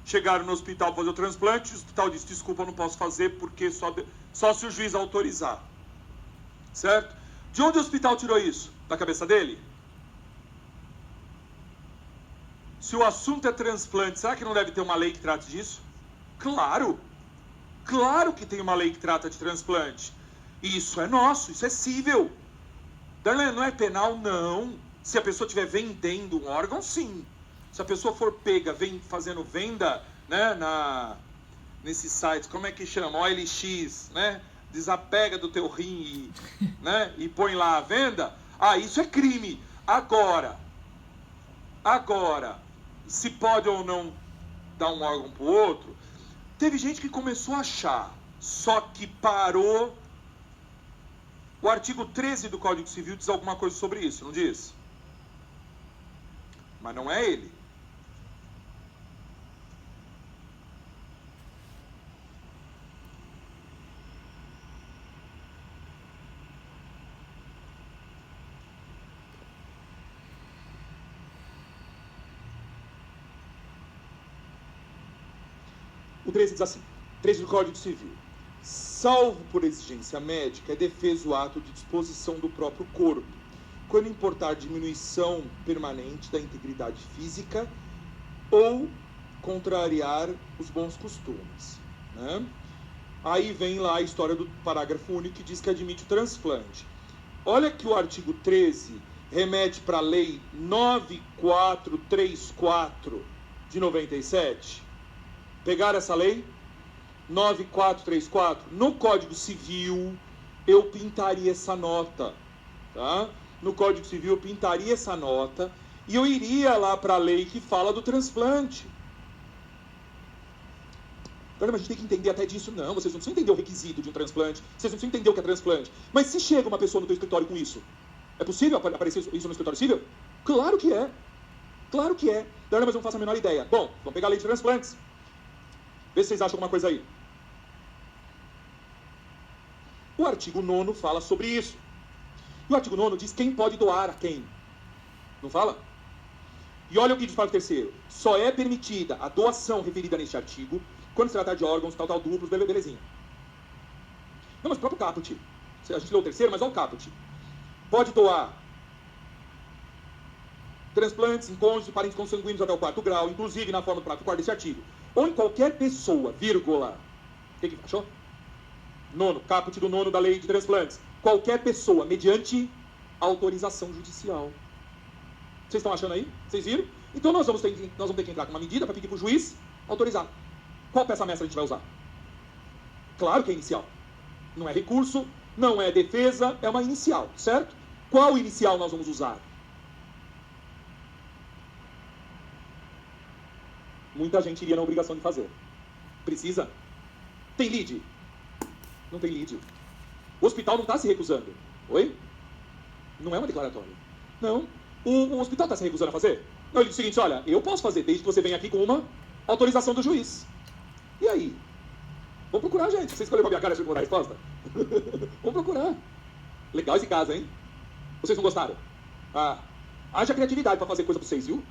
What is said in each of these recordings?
chegaram no hospital para fazer o transplante, o hospital disse, desculpa, eu não posso fazer porque só se o juiz autorizar. Certo? De onde o hospital tirou isso? Da cabeça dele? Se o assunto é transplante, será que não deve ter uma lei que trate disso? Claro! Claro que tem uma lei que trata de transplante. E isso é nosso, isso é cível. Darlene, não é penal? Não. Se a pessoa estiver vendendo um órgão, sim. Se a pessoa for pega, fazendo venda, né, nesses sites, como é que chama? OLX, né? Desapega do teu rim né, e põe lá a venda. Isso é crime. Agora, se pode ou não dar um órgão pro outro, teve gente que começou a achar, só que parou. O artigo 13 do Código Civil diz alguma coisa sobre isso, não diz? Mas não é ele. O 13 diz assim, 13 do Código Civil. Salvo por exigência médica, é defeso o ato de disposição do próprio corpo, quando importar diminuição permanente da integridade física ou contrariar os bons costumes. Né? Aí vem lá a história do parágrafo único que diz que admite o transplante. Olha que o artigo 13 remete para a lei 9434 de 97. Pegaram essa lei? 9434. No Código Civil, eu pintaria essa nota. Tá? No Código Civil, eu pintaria essa nota e eu iria lá para a lei que fala do transplante. Mas a gente tem que entender até disso. Não, vocês não precisam entender o requisito de um transplante. Vocês não precisam entender o que é transplante. Mas se chega uma pessoa no teu escritório com isso, é possível aparecer isso no escritório civil? Claro que é. Claro que é. Mas eu não faço a menor ideia. Bom, vamos pegar a lei de transplantes. Vê se vocês acham alguma coisa aí. O artigo 9º fala sobre isso. E o artigo 9º diz quem pode doar a quem. Não fala? E olha o que diz o parágrafo 3º. Só é permitida a doação referida neste artigo quando se tratar de órgãos tal duplos, belezinha. Não, mas o próprio caput. A gente leu o 3º, mas olha o caput. Pode doar transplantes em cônjuges, parentes consanguíneos até o 4º grau, inclusive na forma do parágrafo 4º desse artigo. Ou em qualquer pessoa, vírgula. O que achou? 9º, caput do 9º da lei de transplantes. Qualquer pessoa, mediante autorização judicial. Vocês estão achando aí? Vocês viram? Então nós vamos ter que entrar com uma medida para pedir para o juiz autorizar. Qual peça mestra a gente vai usar? Claro que é inicial. Não é recurso, não é defesa, é uma inicial, certo? Qual inicial nós vamos usar? Muita gente iria na obrigação de fazer. Precisa? Tem lead? Não tem lead. O hospital não está se recusando. Oi? Não é uma declaratória. Não. O hospital está se recusando a fazer? Não, ele diz o seguinte, olha, eu posso fazer desde que você venha aqui com uma autorização do juiz. E aí? Vamos procurar, gente. Você escolheu pra minha cara para dar a resposta? Vamos procurar. Legal esse caso, hein? Vocês não gostaram? Haja criatividade para fazer coisa para vocês, viu?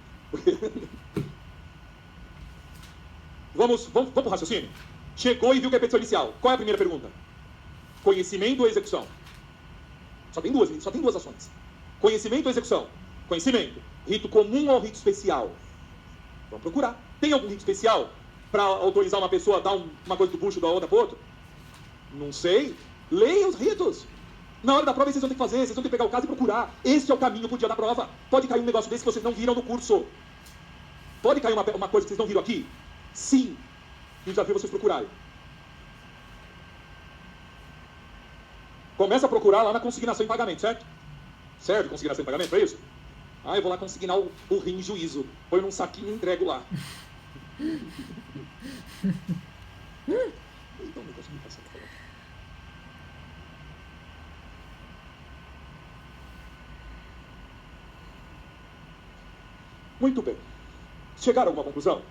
Vamos pro raciocínio? Chegou e viu que é petição inicial. Qual é a primeira pergunta? Conhecimento ou execução? Só tem duas ações. Conhecimento ou execução? Conhecimento. Rito comum ou rito especial? Vamos procurar. Tem algum rito especial para autorizar uma pessoa a dar uma coisa do bucho da outra para outro? Não sei. Leia os ritos. Na hora da prova vocês vão ter que fazer, vocês vão ter que pegar o caso e procurar. Esse é o caminho pro dia da prova. Pode cair um negócio desse que vocês não viram no curso. Pode cair uma coisa que vocês não viram aqui? Sim. E o desafio é vocês procurarem. Começa a procurar lá na consignação em pagamento, certo? Certo? Consignação em pagamento, é isso? Eu vou lá consignar o rim em juízo. Põe num saquinho e entrego lá. Então, negócio me passa aqui. Muito bem. Chegaram a alguma conclusão?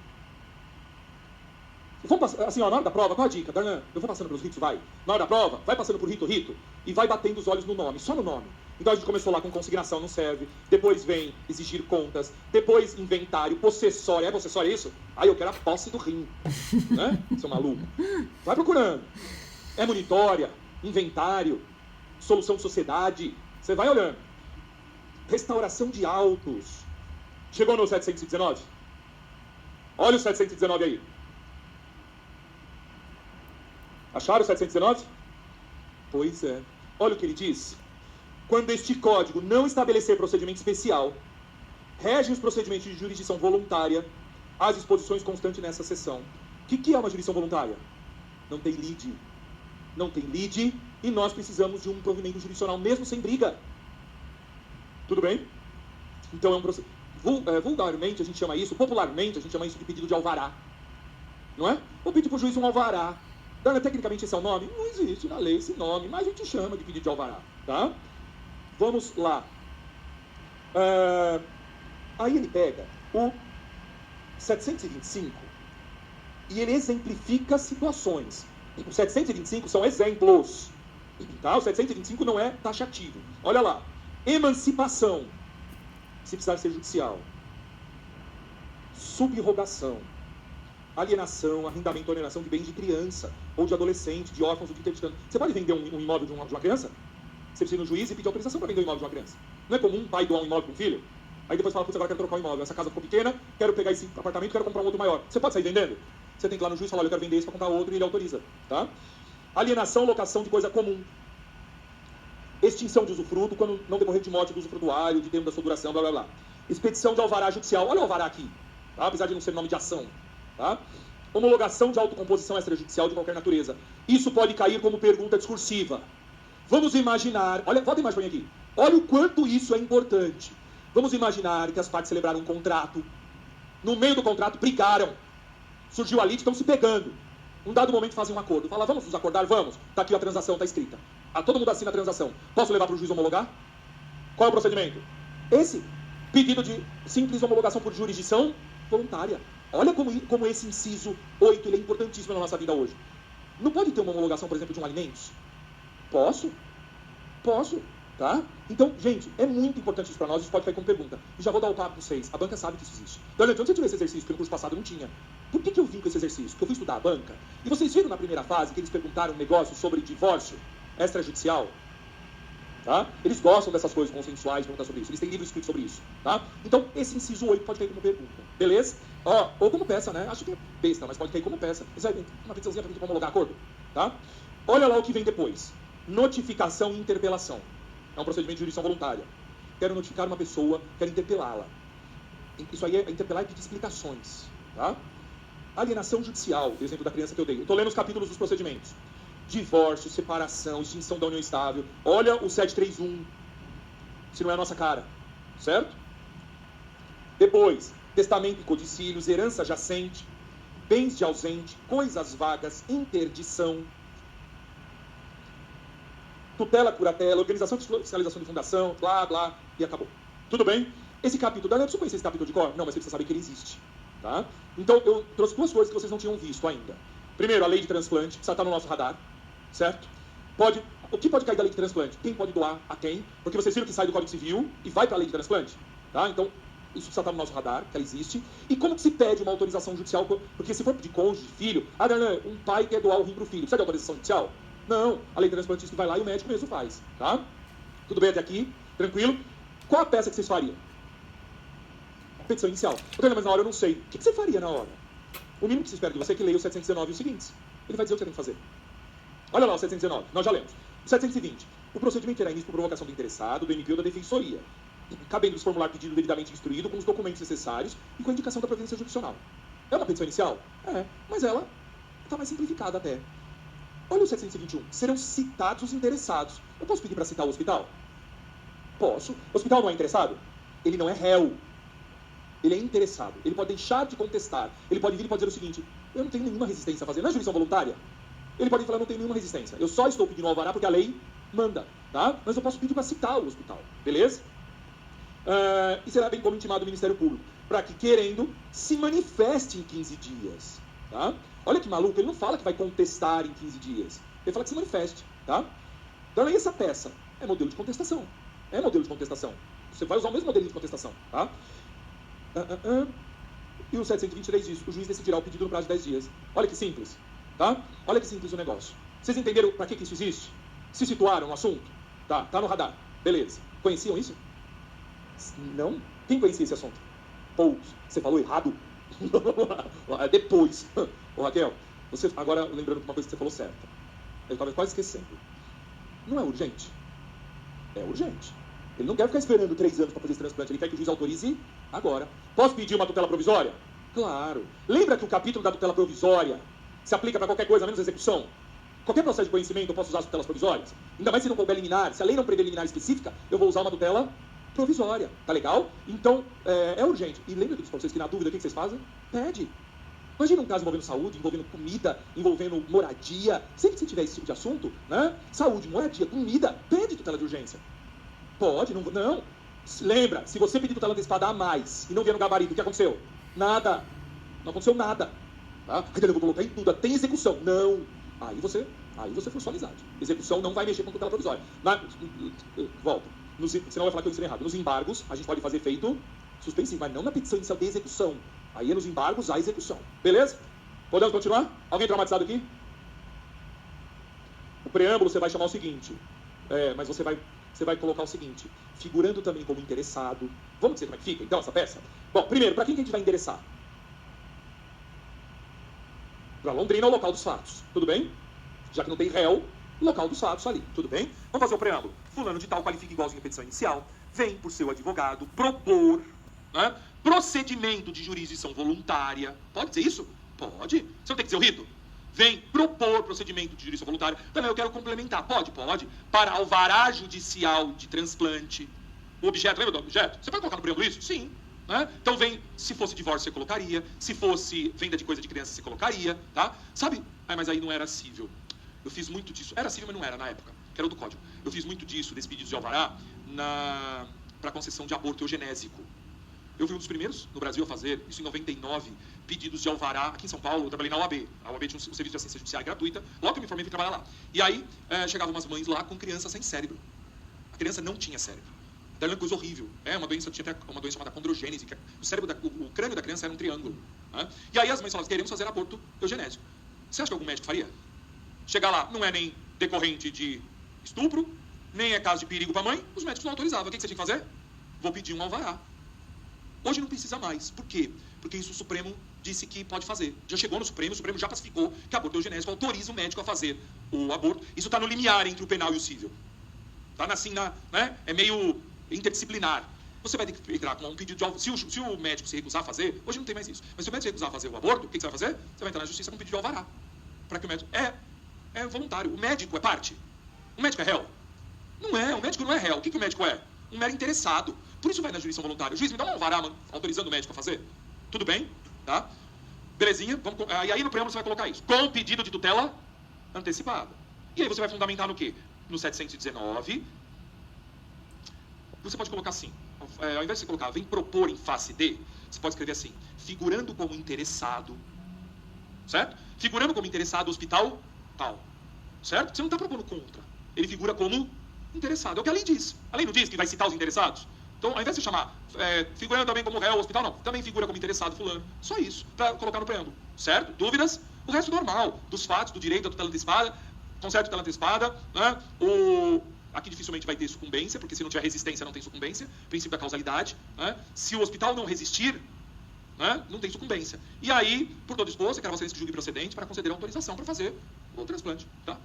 Vamos assim, na hora da prova, qual a dica? Eu vou passando pelos ritos, vai. Na hora da prova, vai passando por rito, e vai batendo os olhos no nome, só no nome. Então a gente começou lá com consignação, não serve. Depois vem exigir contas. Depois inventário, possessório. É possessório isso? Aí eu quero a posse do rim. Né? Seu maluco. Vai procurando. É monitória, inventário, solução de sociedade. Você vai olhando. Restauração de autos. Chegou no 719? Olha o 719 aí. Acharam o 719? Pois é. Olha o que ele diz. Quando este código não estabelecer procedimento especial, rege os procedimentos de jurisdição voluntária, as disposições constantes nessa seção. O que é uma jurisdição voluntária? Não tem lide. Não tem lide e nós precisamos de um provimento jurisdicional mesmo sem briga. Tudo bem? Então é um processo. Vulgarmente a gente chama isso, popularmente a gente chama isso de pedido de alvará. Não é? Vou pedir para o juiz um alvará. Tecnicamente esse é o nome? Não existe na lei esse nome, mas a gente chama de pedido de alvará. Tá? Vamos lá. Aí ele pega o 725 e ele exemplifica situações. O 725 são exemplos. Tá? O 725 não é taxativo. Olha lá. Emancipação, se precisar ser judicial. Subrogação. Alienação, arrendamento ou alienação de bens de criança, ou de adolescente, de órfãos, ou de interditando. Você pode vender um imóvel de uma criança? Você precisa ir no juiz e pedir autorização para vender o imóvel de uma criança. Não é comum um pai doar um imóvel para um filho? Aí depois fala, putz, agora quero trocar o imóvel. Essa casa ficou pequena, quero pegar esse apartamento, quero comprar um outro maior. Você pode sair vendendo? Você tem que ir lá no juiz e falar, olha, eu quero vender esse para comprar outro, e ele autoriza. Tá? Alienação, locação de coisa comum. Extinção de usufruto, quando não decorrer de morte do usufrutuário, de termo da sua duração, blá blá blá. Expedição de alvará judicial. Olha o alvará aqui, tá? Apesar de não ser nome de ação. Tá? Homologação de autocomposição extrajudicial de qualquer natureza. Isso pode cair como pergunta discursiva. Vamos imaginar, olha, volta a imagem para mim aqui. Olha o quanto isso é importante. Vamos imaginar que as partes celebraram um contrato. No meio do contrato, brigaram. Surgiu a lite, estão se pegando. Um dado momento fazem um acordo. Fala, vamos nos acordar? Vamos. Está aqui a transação, está escrita. Todo mundo assina a transação. Posso levar para o juiz homologar? Qual é o procedimento? Esse. Pedido de simples homologação por jurisdição voluntária. Olha como esse inciso 8 ele é importantíssimo na nossa vida hoje. Não pode ter uma homologação, por exemplo, de um alimentos? Posso. Tá? Então, gente, é muito importante isso para nós. Isso pode cair como pergunta. E já vou dar o papo para vocês. A banca sabe que isso existe. Então, onde você tirou esse exercício? Porque no curso passado não tinha. Por que eu vim com esse exercício? Porque eu fui estudar a banca. E vocês viram na primeira fase que eles perguntaram um negócio sobre divórcio extrajudicial? Tá? Eles gostam dessas coisas consensuais, perguntar sobre isso. Eles têm livro escrito sobre isso. Tá? Então, esse inciso 8 pode cair como pergunta. Beleza? Ou como peça, né? Acho que é besta, mas pode cair como peça. Isso aí, uma petiçãozinha para homologar acordo. Tá? Olha lá o que vem depois. Notificação e interpelação. É um procedimento de jurisdição voluntária. Quero notificar uma pessoa, quero interpelá-la. Isso aí é interpelar e pedir explicações. Tá? Alienação judicial, o exemplo da criança que eu dei. Eu estou lendo os capítulos dos procedimentos. Divórcio, separação, extinção da união estável. Olha o 731, se não é a nossa cara. Certo? Depois, testamento e codicílios, herança jacente, bens de ausente, coisas vagas, interdição, tutela, curatela, organização de fiscalização de fundação, blá, blá, e acabou. Tudo bem? Esse capítulo, eu preciso conhecer esse capítulo de cor? Não, mas você precisa saber que ele existe. Tá? Então, eu trouxe duas coisas que vocês não tinham visto ainda. Primeiro, a lei de transplante, que já está no nosso radar, certo? O que pode cair da lei de transplante? Quem pode doar a quem? Porque vocês viram que sai do Código Civil e vai para a lei de transplante. Tá? Então, isso já está no nosso radar, que ela existe. E como que se pede uma autorização judicial? Porque se for de cônjuge, de filho, um pai quer doar o rim para o filho, precisa de autorização judicial? Não, a lei de transplantista vai lá e o médico mesmo faz, tá? Tudo bem até aqui? Tranquilo? Qual a peça que vocês fariam? Petição inicial. Mas na hora eu não sei. O que você faria na hora? O mínimo que se espera de você é que leia o 719 e os seguintes. Ele vai dizer o que você tem que fazer. Olha lá o 719, nós já lemos. O 720. O procedimento terá início por provocação do interessado, do MP ou da defensoria, cabendo-lhes formular pedido devidamente instruído com os documentos necessários e com a indicação da providência jurisdicional. É uma petição inicial? É, mas ela está mais simplificada até. Olha o 721. Serão citados os interessados. Eu posso pedir para citar o hospital? Posso. O hospital não é interessado? Ele não é réu. Ele é interessado. Ele pode deixar de contestar. Ele pode vir e pode dizer o seguinte: eu não tenho nenhuma resistência a fazer. Não é jurisdição voluntária? Ele pode falar: eu não tenho nenhuma resistência. Eu só estou pedindo alvará porque a lei manda. Tá? Mas eu posso pedir para citar o hospital. Beleza? E será bem como intimado o Ministério Público, para que, querendo, se manifeste em 15 dias. Tá? Olha que maluco, ele não fala que vai contestar em 15 dias. Ele fala que se manifeste. Tá? Então, aí essa peça é modelo de contestação. É modelo de contestação. Você vai usar o mesmo modelo de contestação, tá? E o 723 diz, o juiz decidirá o pedido no prazo de 10 dias. Olha que simples, tá? Olha que simples o negócio. Vocês entenderam para que isso existe? Se situaram no assunto? Tá no radar. Beleza. Conheciam isso? Não? Quem conhecia esse assunto? Poucos. Você falou errado? Depois. Ô Raquel, você agora lembrando de uma coisa que você falou certa. Eu estava quase esquecendo. Não é urgente? É urgente. Ele não quer ficar esperando 3 anos para fazer esse transplante. Ele quer que o juiz autorize agora. Posso pedir uma tutela provisória? Claro. Lembra que o capítulo da tutela provisória se aplica para qualquer coisa, menos execução? Qualquer processo de conhecimento eu posso usar as tutelas provisórias? Ainda mais se não couber liminar. Se a lei não prevê liminar específica, eu vou usar uma tutela provisória. Tá legal? Então, é urgente. E lembra que eu disse para vocês que na dúvida, o que vocês fazem? Pede. Imagina um caso envolvendo saúde, envolvendo comida, envolvendo moradia. Sempre que você tiver esse tipo de assunto, né? Saúde, moradia, comida, pede tutela de urgência. Pode, não. Lembra, se você pedir tutela antecipada a mais e não vier no gabarito, o que aconteceu? Nada. Não aconteceu nada. Tá? Eu vou colocar em tudo, tem execução. Não. Aí você for sua amizade. Execução não vai mexer com tutela provisória. Volta. Senão vai falar que eu ensinei errado. Nos embargos, a gente pode fazer efeito suspensivo, mas não na petição inicial de execução. Aí é nos embargos a execução. Beleza? Podemos continuar? Alguém traumatizado aqui? O preâmbulo você vai chamar o seguinte. Mas você vai colocar o seguinte. Figurando também como interessado. Vamos dizer como é que fica, então, essa peça? Bom, primeiro, para quem que a gente vai endereçar? Para Londrina, o local dos fatos. Tudo bem? Já que não tem réu, local dos fatos ali. Tudo bem? Vamos fazer o preâmbulo. Fulano de tal qualifica igualzinho a petição inicial. Vem por seu advogado propor, né, procedimento de jurisdição voluntária. Pode ser isso? Pode. Você não tem que dizer o rito? Vem propor procedimento de jurisdição voluntária. Também eu quero complementar. Pode. Para alvará judicial de transplante. O objeto, lembra do objeto? Você pode colocar no preâmbulo isso? Sim. Né? Então vem, se fosse divórcio você colocaria, se fosse venda de coisa de criança você colocaria, tá? Sabe? Mas aí não era cível. Eu fiz muito disso. Era cível, mas não era na época, que era o do código. Eu fiz muito disso, desse pedido de alvará, para concessão de aborto eugenésico. Eu fui um dos primeiros no Brasil a fazer, isso em 99, pedidos de alvará aqui em São Paulo. Eu trabalhei na OAB. A OAB tinha um serviço de assistência judiciária gratuita. Logo que eu me formei, fui trabalhar lá. E aí, chegavam umas mães lá com criança sem cérebro. A criança não tinha cérebro. Era uma coisa horrível. Uma doença, tinha até uma doença chamada condrogênese, que o crânio da criança era um triângulo. Né? E aí as mães falavam, queremos fazer aborto eugenésico. Você acha que algum médico faria? Chegar lá, não é nem decorrente de estupro, nem é caso de perigo para a mãe, os médicos não autorizavam. O que você tinha que fazer? Vou pedir um alvará. Hoje não precisa mais. Por quê? Porque isso o Supremo disse que pode fazer. Já chegou no Supremo, o Supremo já pacificou que aborto eugenésico autoriza o médico a fazer o aborto. Isso está no limiar entre o penal e o civil. Está assim, né? É meio interdisciplinar. Você vai ter que entrar com um pedido de alvará. Se o médico se recusar a fazer, hoje não tem mais isso. Mas se o médico se recusar a fazer o aborto, o que você vai fazer? Você vai entrar na justiça com um pedido de alvará. Para que o médico... É voluntário. O médico é parte. O médico é réu. Não é. O médico não é réu. O que o médico é? Um mero interessado. Por isso vai na jurisdição voluntária. O juiz me dá um alvará, autorizando o médico a fazer. Tudo bem? Tá? Belezinha? E aí no preâmbulo você vai colocar isso. Com pedido de tutela antecipada. E aí você vai fundamentar no quê? No 719... Você pode colocar assim, ao invés de você colocar, vem propor em face de, você pode escrever assim, figurando como interessado, certo? Figurando como interessado, hospital tal, certo? Você não está propondo contra, ele figura como interessado, é o que a lei diz. A lei não diz que vai citar os interessados? Então, ao invés de você chamar, figurando também como réu, hospital, não, também figura como interessado fulano, só isso, para colocar no preâmbulo, certo? Dúvidas? O resto normal, dos fatos, do direito, da tutela antecipada, conceito de tutela antecipada, né? Aqui dificilmente vai ter sucumbência, porque se não tiver resistência não tem sucumbência. Princípio da causalidade. Né? Se o hospital não resistir, né, não tem sucumbência. E aí, por todo esposo, quero vocês que julguem procedente para conceder a autorização para fazer o transplante. Tá?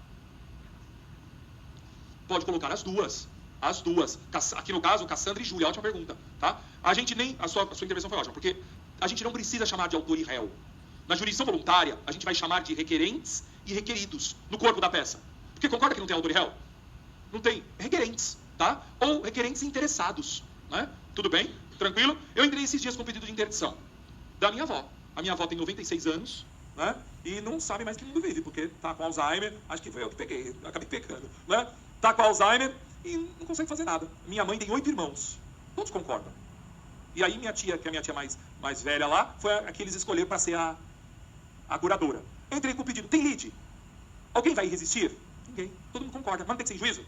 Pode colocar as duas. As duas. Aqui no caso, Cassandra e Júlia. Ótima pergunta. Tá? A gente nem... A sua intervenção foi ótima, porque a gente não precisa chamar de autor e réu. Na jurisdição voluntária, a gente vai chamar de requerentes e requeridos no corpo da peça. Porque concorda que não tem autor e réu? Não tem requerentes, tá? Ou requerentes interessados, né? Tudo bem? Tranquilo? Eu entrei esses dias com um pedido de interdição da minha avó. A minha avó tem 96 anos, né? E não sabe mais que mundo vive, porque tá com Alzheimer. Acho que foi eu que peguei, acabei pecando, né? Tá com Alzheimer e não consegue fazer nada. Minha mãe tem 8 irmãos. Todos concordam. E aí minha tia, que é a minha tia mais velha lá, foi a que eles escolheram para ser a curadora. Eu entrei com o pedido. Tem lide? Alguém vai resistir? Ninguém. Todo mundo concorda. Mas não tem que ser em juízo?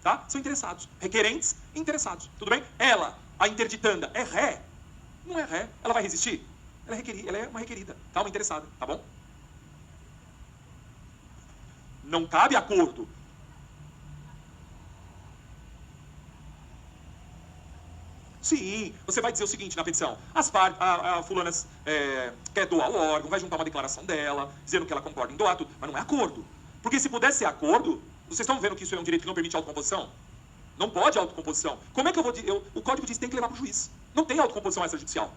tá? São interessados. Requerentes, interessados. Tudo bem? Ela, a interditanda, é ré? Não é ré. Ela vai resistir? Ela é uma requerida, tá? Uma interessada, tá bom? Não cabe acordo. Sim, você vai dizer o seguinte na petição. A fulana quer doar o órgão, vai juntar uma declaração dela, dizendo que ela concorda em doar tudo, mas não é acordo. Porque se pudesse ser acordo, vocês estão vendo que isso é um direito que não permite autocomposição? Não pode autocomposição. Como é que eu vou dizer? O código diz que tem que levar para o juiz. Não tem autocomposição extrajudicial.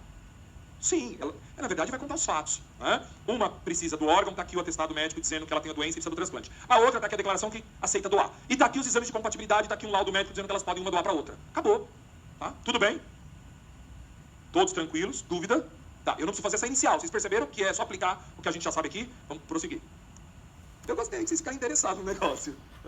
Sim, ela na verdade vai contar os fatos. Né? Uma precisa do órgão, está aqui o atestado médico dizendo que ela tem a doença e precisa do transplante. A outra está aqui a declaração que aceita doar. E está aqui os exames de compatibilidade, está aqui um laudo médico dizendo que elas podem uma doar para a outra. Acabou. Tá? Tudo bem? Todos tranquilos? Dúvida? Tá, eu não preciso fazer essa inicial. Vocês perceberam que é só aplicar o que a gente já sabe aqui? Vamos prosseguir. Eu gostei que vocês ficarem interessados no negócio.